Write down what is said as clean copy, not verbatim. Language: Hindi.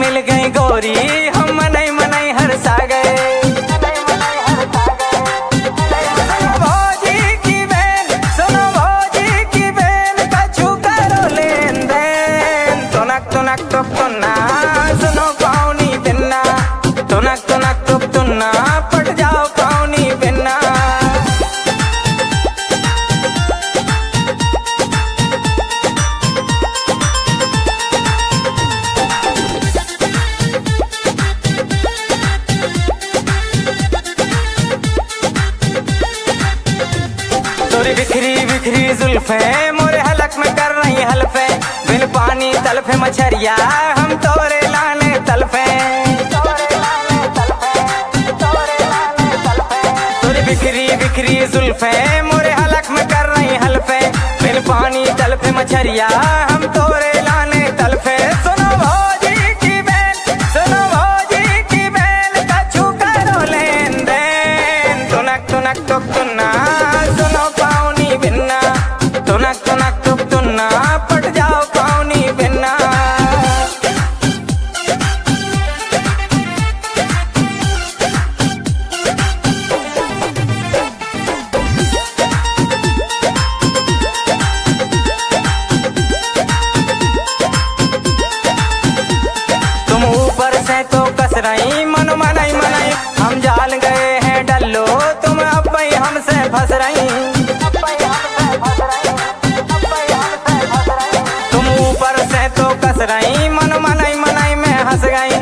मिल गई गोरी, हम मनई मनई हरसा गए। सुनो भौजी की बहन, सुनो भौजी की बहन, कछु करो लेन देन। तुनक तुनक तुक तुन्ना, सुनो पाउनी बिन्ना, तुनक तुनक तुक तुन्ना, पट जाओ पाउनी बिन्ना। तोरी बिखरी बिखरी जुल्फे मोरे हलक में कर रही हल्फे, बिन पानी तलफे मछरिया हम तोरे लाने तलफे। तोरी बिखरी बिखरी जुल्फे मोरे हलक में कर रही हल्फे, बिन पानी तलफे मछरिया हम तोरे लाने तलफे। सुनो भौजी की बहन, सुनो भौजी की बहन, कछु करो लेन देन। तुनक तुनक तुक तुन्ना, सुनो पाउनी बिन्ना, तुनक तुनक तुक तुन्ना, पट जाओ पाउनी बिन्ना। तुम ऊपर से तो कस रही मन मनई मनई, हम जाल गए हैं डल्लो, तुम अब भी हमसे फंस रही। तुम ऊपर से तो कस रही मन मनई मनई में हंस गई,